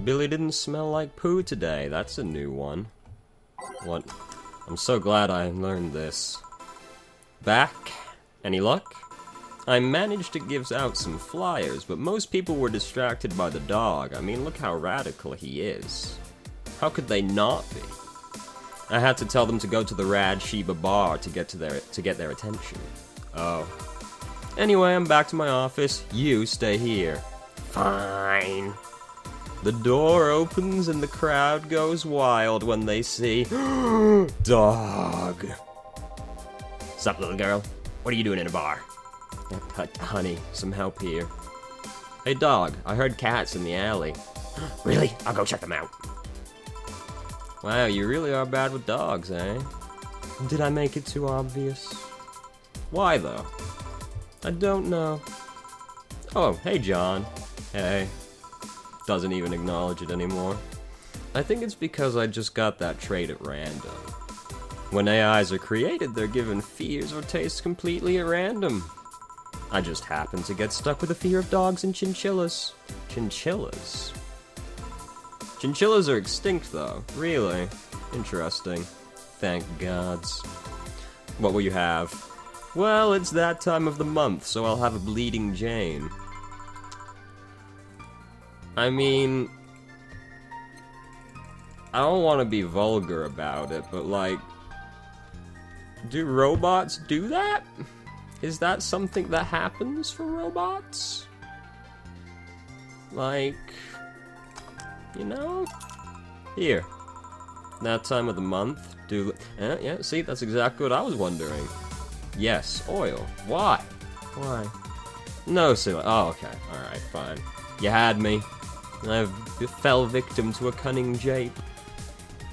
Billy didn't smell like poo today. That's a new one. What? I'm so glad I learned this. Back? Any luck? I managed to give out some flyers, but most people were distracted by the dog. I mean, look how radical he is. How could they not be? I had to tell them to go to the Rad Sheba bar to get their attention. Oh. Anyway, I'm back to my office. You stay here. Fine. The door opens and the crowd goes wild when they see dog. Sup, little girl? What are you doing in a bar? Honey, some help here. Hey, dog, I heard cats in the alley. Really? I'll go check them out. Wow, you really are bad with dogs, eh? Did I make it too obvious? Why, though? I don't know. Oh, hey, John. Hey. Doesn't even acknowledge it anymore. I think it's because I just got that trait at random. When AIs are created, they're given fears or tastes completely at random. I just happen to get stuck with a fear of dogs and chinchillas. Chinchillas? Chinchillas are extinct, though. Really? Interesting. Thank gods. What will you have? Well, it's that time of the month, so I'll have a bleeding Jane. I mean, I don't want to be vulgar about it, but like, do robots do that? Is that something that happens for robots? Like, you know? Here. That time of the month, yeah, see, that's exactly what I was wondering. Yes, oil. Why? Why? No, silly. Oh, okay. Alright, fine. You had me. I fell victim to a cunning jape.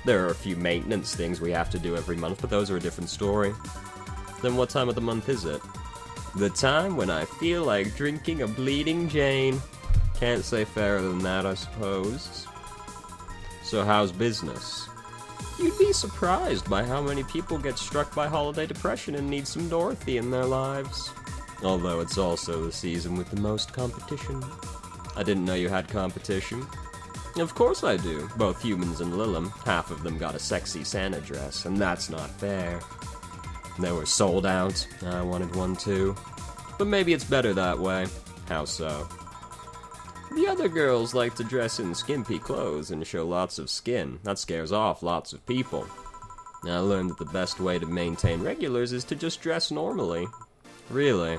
There are a few maintenance things we have to do every month, but those are a different story. Then what time of the month is it? The time when I feel like drinking a bleeding Jane. Can't say fairer than that, I suppose. So how's business? You'd be surprised by how many people get struck by holiday depression and need some Dorothy in their lives. Although it's also the season with the most competition. I didn't know you had competition. Of course I do. Both humans and Lilum. Half of them got a sexy Santa dress, and that's not fair. They were sold out. I wanted one too. But maybe it's better that way. How so? The other girls like to dress in skimpy clothes and show lots of skin. That scares off lots of people. I learned that the best way to maintain regulars is to just dress normally. Really?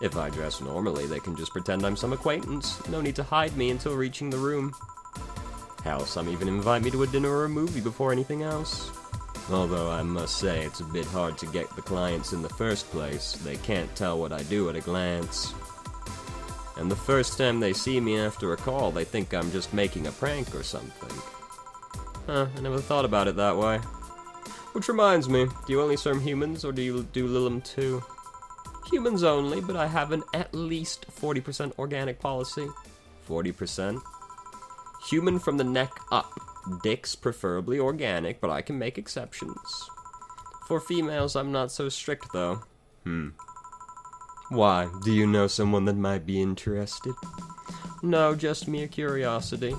If I dress normally, they can just pretend I'm some acquaintance. No need to hide me until reaching the room. Hell, some even invite me to a dinner or a movie before anything else. Although I must say it's a bit hard to get the clients in the first place. They can't tell what I do at a glance. And the first time they see me after a call, they think I'm just making a prank or something. Huh, I never thought about it that way. Which reminds me, do you only serve humans, or do you do Lilum too? Humans only, but I have an at least 40% organic policy. 40%? Human from the neck up. Dicks preferably organic, but I can make exceptions. For females, I'm not so strict, though. Why? Do you know someone that might be interested? No, just mere curiosity.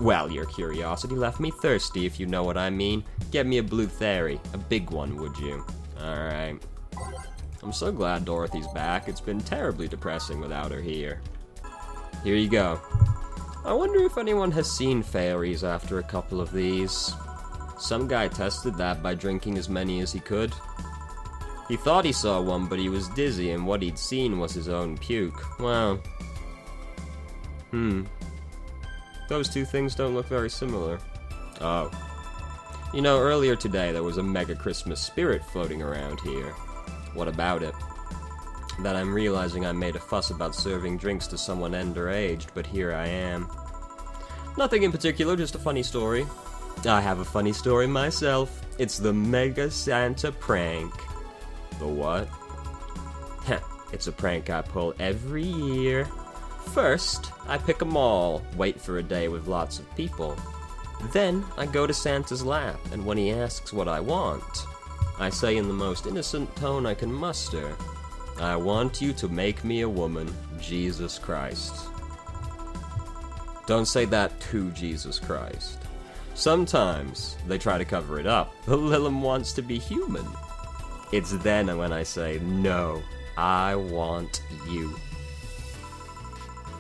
Well, your curiosity left me thirsty, if you know what I mean. Get me a blue fairy. A big one, would you? Alright. I'm so glad Dorothy's back. It's been terribly depressing without her here. Here you go. I wonder if anyone has seen fairies after a couple of these. Some guy tested that by drinking as many as he could. He thought he saw one, but he was dizzy, and what he'd seen was his own puke. Well, those two things don't look very similar. Oh. You know, earlier today there was a mega Christmas spirit floating around here. What about it? That I'm realizing I made a fuss about serving drinks to someone underaged, but here I am. Nothing in particular, just a funny story. I have a funny story myself. It's the Mega Santa prank. The what? It's a prank I pull every year. First, I pick a mall, wait for a day with lots of people. Then, I go to Santa's lap, and when he asks what I want, I say in the most innocent tone I can muster, I want you to make me a woman, Jesus Christ. Don't say that to Jesus Christ. Sometimes they try to cover it up, but Lilum wants to be human. It's then when I say, no, I want you.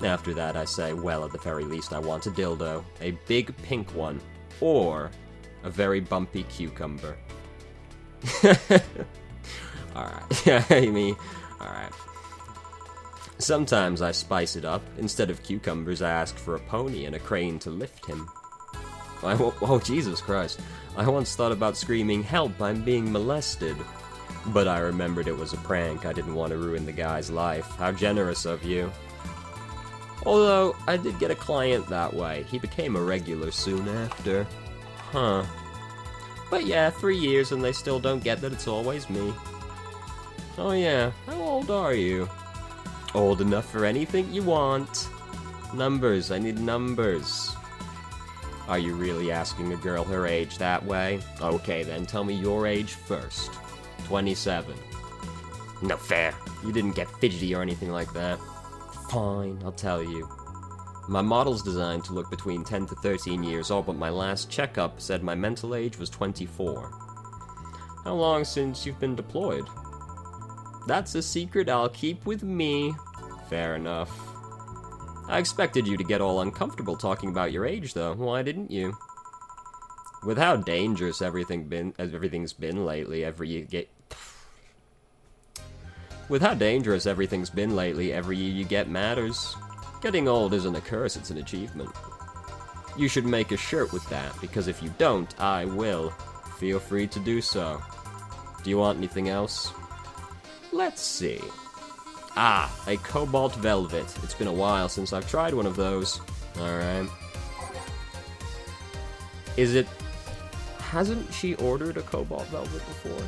After that I say, well, at the very least I want a dildo, a big pink one, or a very bumpy cucumber. Alright, yeah, alright. Sometimes I spice it up. Instead of cucumbers, I ask for a pony and a crane to lift him. Oh, Jesus Christ. I once thought about screaming, help, I'm being molested. But I remembered it was a prank. I didn't want to ruin the guy's life. How generous of you. Although, I did get a client that way. He became a regular soon after. Huh. But yeah, 3 years and they still don't get that it's always me. Oh yeah, how old are you? Old enough for anything you want. Numbers, I need numbers. Are you really asking a girl her age that way? Okay then, tell me your age first. 27. No fair. You didn't get fidgety or anything like that. Fine, I'll tell you. My model's designed to look between 10 to 13 years old, but my last checkup said my mental age was 24. How long since you've been deployed? That's a secret I'll keep with me. Fair enough. I expected you to get all uncomfortable talking about your age, though. Why didn't you? With how dangerous everything's been lately, every year you get matters. Getting old isn't a curse, it's an achievement. You should make a shirt with that, because if you don't, I will. Feel free to do so. Do you want anything else? Let's see. Ah, a cobalt velvet. It's been a while since I've tried one of those. Alright. Hasn't she ordered a cobalt velvet before?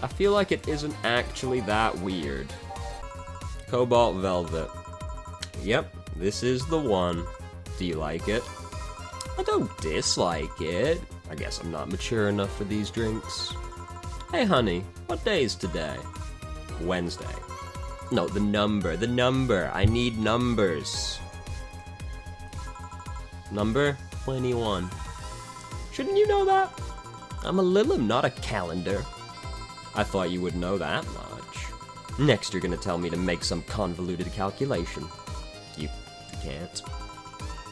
I feel like it isn't actually that weird. Cobalt velvet. Yep, this is the one. Do you like it? I don't dislike it. I guess I'm not mature enough for these drinks. Hey honey, what day is today? Wednesday. No, the number. I need numbers. Number 21. Shouldn't you know that? I'm a Lilum, not a calendar. I thought you would know that much. Next you're gonna tell me to make some convoluted calculation. You can't.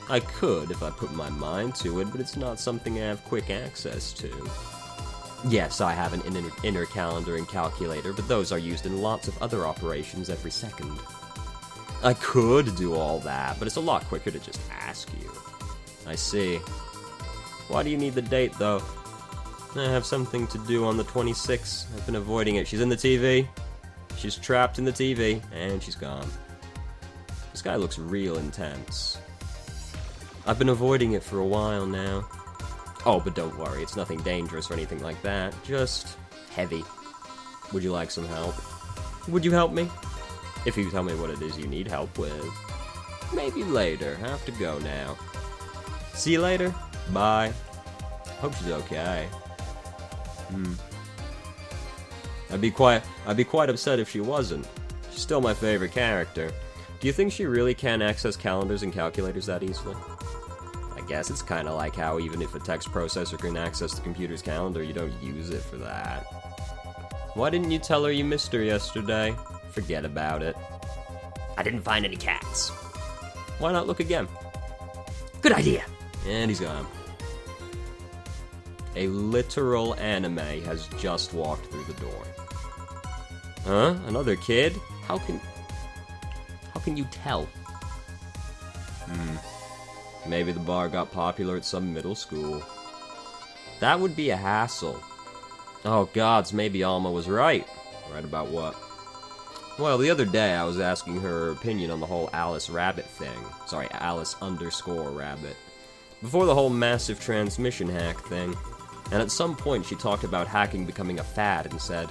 I could if I put my mind to it, but it's not something I have quick access to. Yes, I have an inner calendar and calculator, but those are used in lots of other operations every second. I could do all that, but it's a lot quicker to just ask you. I see. Why do you need the date, though? I have something to do on the 26th. I've been avoiding it. She's in the TV. She's trapped in the TV, and she's gone. This guy looks real intense. I've been avoiding it for a while now. Oh, but don't worry, it's nothing dangerous or anything like that. Just heavy. Would you like some help? Would you help me? If you tell me what it is you need help with. Maybe later. I have to go now. See you later. Bye. Hope she's okay. I'd be quite upset if she wasn't. She's still my favorite character. Do you think she really can access calendars and calculators that easily? I guess it's kind of like how even if a text processor can access the computer's calendar, you don't use it for that. Why didn't you tell her you missed her yesterday? Forget about it. I didn't find any cats. Why not look again? Good idea! And he's gone. A literal anime has just walked through the door. Huh? Another kid? How can you tell? Maybe the bar got popular at some middle school. That would be a hassle. Oh gods, maybe Alma was right. Right about what? Well, the other day I was asking her opinion on the whole Alice Rabbit thing. Sorry, Alice_Rabbit. Before the whole massive transmission hack thing. And at some point she talked about hacking becoming a fad and said,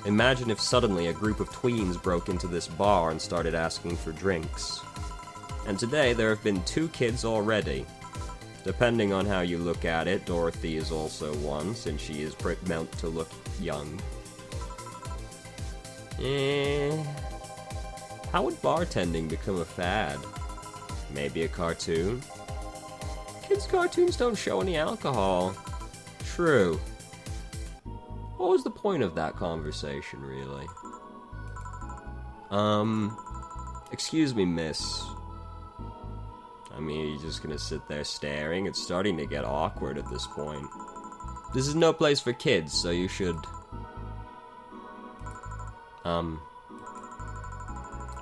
imagine if suddenly a group of tweens broke into this bar and started asking for drinks. And today there have been 2 kids already. Depending on how you look at it, Dorothy is also one, since she is meant to look young. How would bartending become a fad? Maybe a cartoon? Kids' cartoons don't show any alcohol. True. What was the point of that conversation, really? Excuse me, miss. I mean, you're just gonna sit there staring? It's starting to get awkward at this point. This is no place for kids, so you should...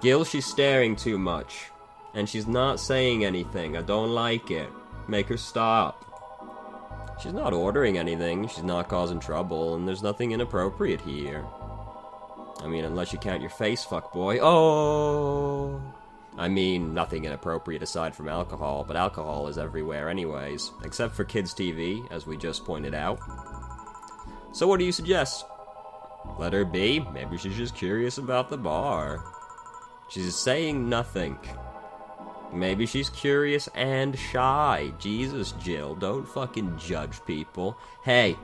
Gil, she's staring too much. And she's not saying anything. I don't like it. Make her stop. She's not ordering anything, she's not causing trouble, and there's nothing inappropriate here. I mean, unless you count your face, fuckboy. Oh! I mean, nothing inappropriate aside from alcohol, but alcohol is everywhere anyways. Except for kids' TV, as we just pointed out. So what do you suggest? Let her be. Maybe she's just curious about the bar. She's saying nothing. Maybe she's curious and shy. Jesus, Jill, don't fucking judge people. Hey,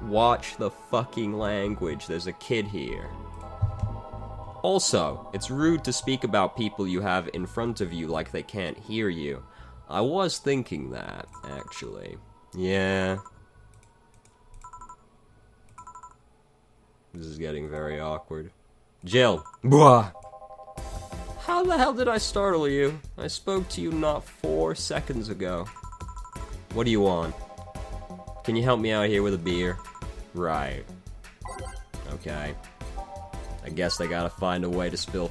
watch the fucking language. There's a kid here. Also, it's rude to speak about people you have in front of you like they can't hear you. I was thinking that, actually. Yeah. This is getting very awkward. Jill. Blah. How the hell did I startle you? I spoke to you not 4 seconds ago. What do you want? Can you help me out here with a beer? Right. Okay. I guess they gotta find a way to spill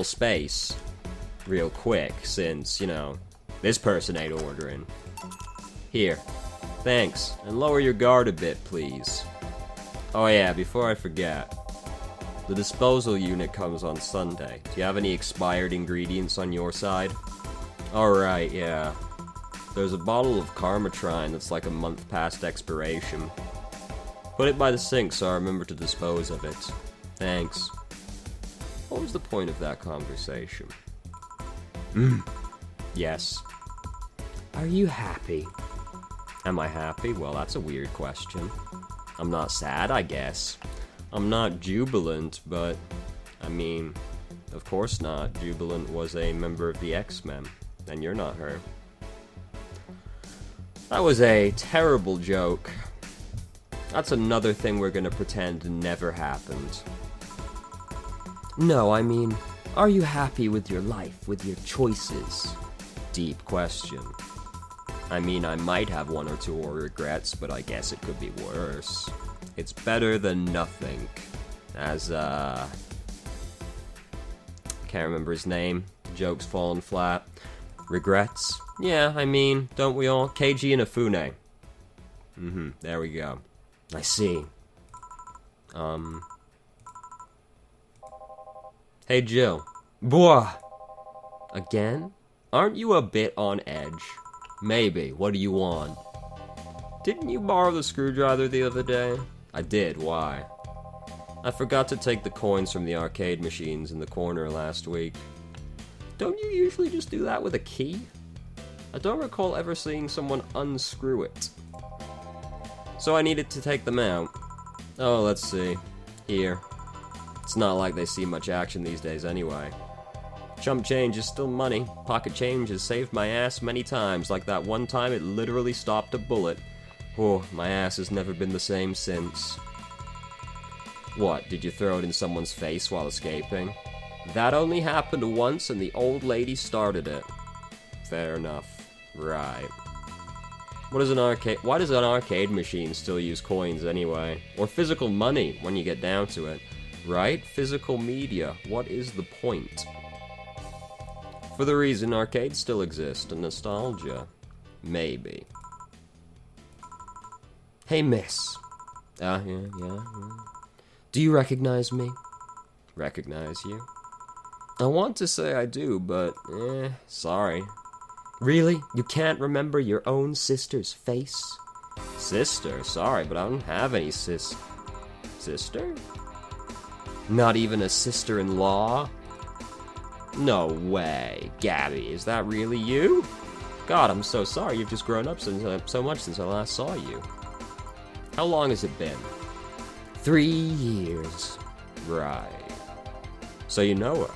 space real quick, since, you know, this person ain't ordering. Here. Thanks. And lower your guard a bit, please. Oh yeah, before I forget. The disposal unit comes on Sunday. Do you have any expired ingredients on your side? Alright, yeah. There's a bottle of Karmatrine that's like a month past expiration. Put it by the sink so I remember to dispose of it. Thanks. What was the point of that conversation? Yes. Are you happy? Am I happy? Well, that's a weird question. I'm not sad, I guess. I'm not jubilant, but, I mean, of course not. Jubilant was a member of the X-Men, and you're not her. That was a terrible joke. That's another thing we're gonna pretend never happened. No, I mean, are you happy with your life, with your choices? Deep question. I mean, I might have 1 or 2 regrets, but I guess it could be worse. It's better than nothing. As, can't remember his name. Joke's fallen flat. Regrets? Yeah, I mean, don't we all? Keiji Inafune. There we go. I see. Hey, Jill. Bwah! Again? Aren't you a bit on edge? Maybe. What do you want? Didn't you borrow the screwdriver the other day? I did. Why? I forgot to take the coins from the arcade machines in the corner last week. Don't you usually just do that with a key? I don't recall ever seeing someone unscrew it. So I needed to take them out. Oh, let's see. Here. It's not like they see much action these days anyway. Chump change is still money. Pocket change has saved my ass many times, like that one time it literally stopped a bullet. Oh, my ass has never been the same since. What, did you throw it in someone's face while escaping? That only happened once and the old lady started it. Fair enough. Right. Why does an arcade machine still use coins anyway? Or physical money when you get down to it? Right? Physical media. What is the point? For the reason arcades still exist, and nostalgia. Maybe. Hey, miss. Yeah. Do you recognize me? Recognize you? I want to say I do, but, sorry. Really? You can't remember your own sister's face? Sister? Sorry, but I don't have any Sister? Not even a sister-in-law? No way. Gabby, is that really you? God, I'm so sorry. You've just grown up so much since I last saw you. How long has it been? 3 years. Right. So you know her?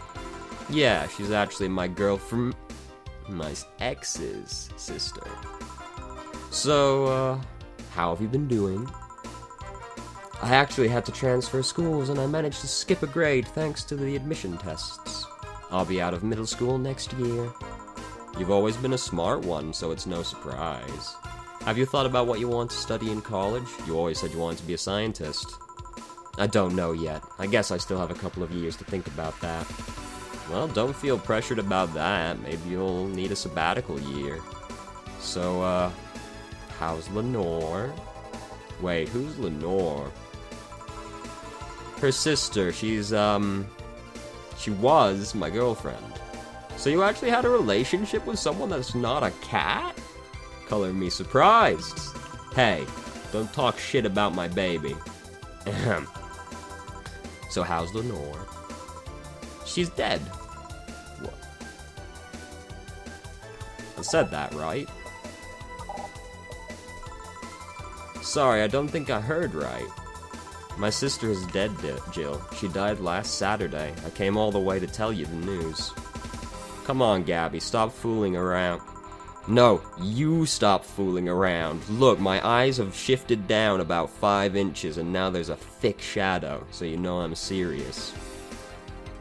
Yeah, she's actually my girlfriend. My ex's sister. So, how have you been doing? I actually had to transfer schools and I managed to skip a grade thanks to the admission tests. I'll be out of middle school next year. You've always been a smart one, so it's no surprise. Have you thought about what you want to study in college? You always said you wanted to be a scientist. I don't know yet. I guess I still have a couple of years to think about that. Well, don't feel pressured about that. Maybe you'll need a sabbatical year. So, how's Lenore? Wait, who's Lenore? Her sister, she was my girlfriend. So you actually had a relationship with someone that's not a cat? Color me surprised. Hey, don't talk shit about my baby. Ahem. So how's Lenore? She's dead. What? I said that, right? Sorry, I don't think I heard right. My sister is dead, Jill. She died last Saturday. I came all the way to tell you the news. Come on, Gabby, stop fooling around. No, you stop fooling around. Look, my eyes have shifted down about 5 inches and now there's a thick shadow, so you know I'm serious.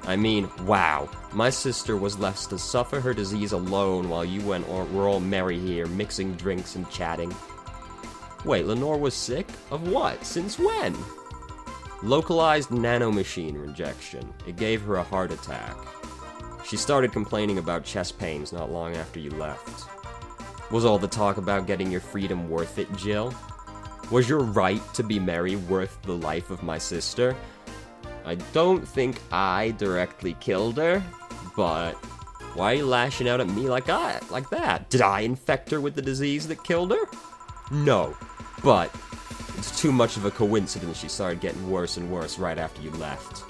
I mean, wow. My sister was left to suffer her disease alone while you were all merry here, mixing drinks and chatting. Wait, Lenore was sick? Of what? Since when? Localized nanomachine rejection. It gave her a heart attack. She started complaining about chest pains not long after you left. Was all the talk about getting your freedom worth it, Jill? Was your right to be merry worth the life of my sister? I don't think I directly killed her, but why are you lashing out at me like that? Did I infect her with the disease that killed her? No, but it's too much of a coincidence she started getting worse and worse right after you left.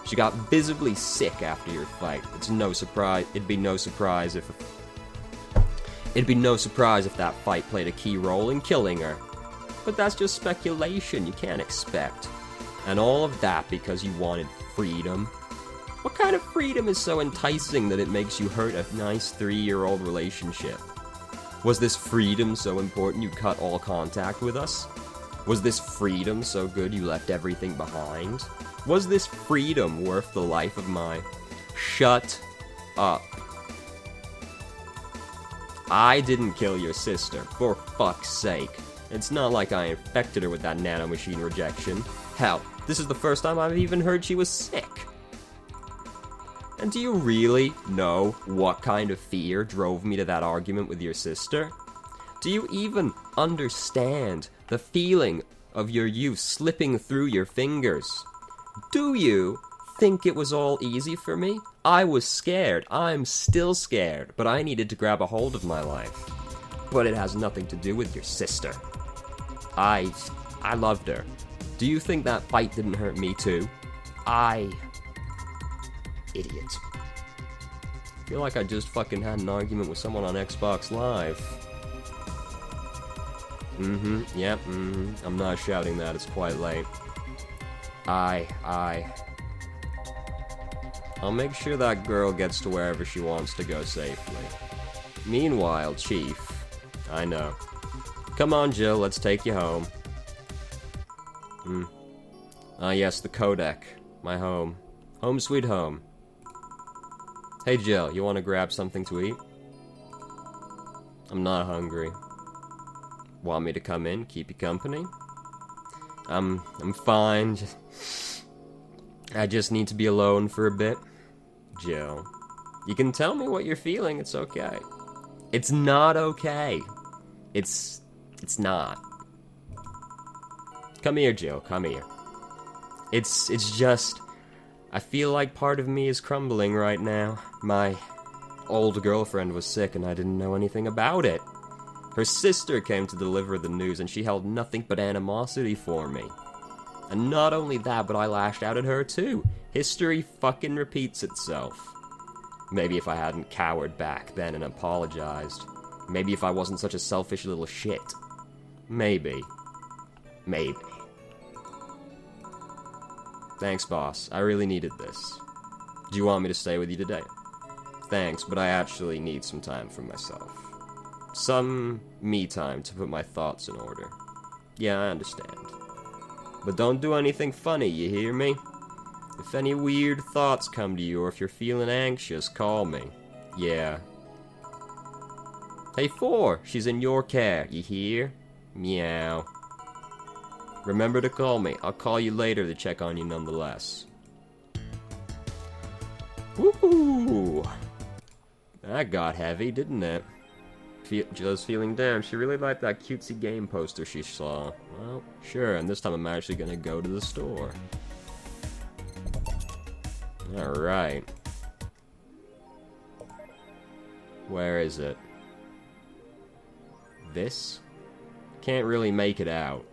She got visibly sick after your fight. It's no surprise. It'd be no surprise if that fight played a key role in killing her. But that's just speculation. You can't expect. And all of that because you wanted freedom. What kind of freedom is so enticing that it makes you hurt a nice 3-year-old relationship? Was this freedom so important you cut all contact with us? Was this freedom so good you left everything behind? Was this freedom worth the life of my... Shut up. I didn't kill your sister, for fuck's sake. It's not like I infected her with that nanomachine rejection. Hell, this is the first time I've even heard she was sick. And do you really know what kind of fear drove me to that argument with your sister? Do you even understand the feeling of your youth slipping through your fingers? Do you think it was all easy for me? I was scared. I'm still scared, but I needed to grab a hold of my life. But it has nothing to do with your sister. I loved her. Do you think that fight didn't hurt me too? Idiot. I feel like I just fucking had an argument with someone on Xbox Live. I'm not shouting that, it's quite late. I'll make sure that girl gets to wherever she wants to go safely. Meanwhile, Chief, I know. Come on, Jill, let's take you home. Yes, the codec. My home. Home sweet home. Hey, Jill, you want to grab something to eat? I'm not hungry. Want me to come in, keep you company? I'm fine. I just need to be alone for a bit. Jill, you can tell me what you're feeling, it's okay. It's not okay. It's not. Come here, Jill, come here. It's just... I feel like part of me is crumbling right now. My old girlfriend was sick and I didn't know anything about it. Her sister came to deliver the news and she held nothing but animosity for me. And not only that, but I lashed out at her too. History fucking repeats itself. Maybe if I hadn't cowered back then and apologized. Maybe if I wasn't such a selfish little shit. Maybe. Thanks, boss. I really needed this. Do you want me to stay with you today? Thanks, but I actually need some time for myself. Some me time to put my thoughts in order. Yeah, I understand. But don't do anything funny, you hear me? If any weird thoughts come to you, or if you're feeling anxious, call me. Yeah. Hey, 4, she's in your care, you hear? Meow. Remember to call me. I'll call you later to check on you nonetheless. Woohoo! That got heavy, didn't it? Just feeling down. She really liked that cutesy game poster she saw. Well, sure, and this time I'm actually gonna go to the store. Alright. Where is it? This? Can't really make it out.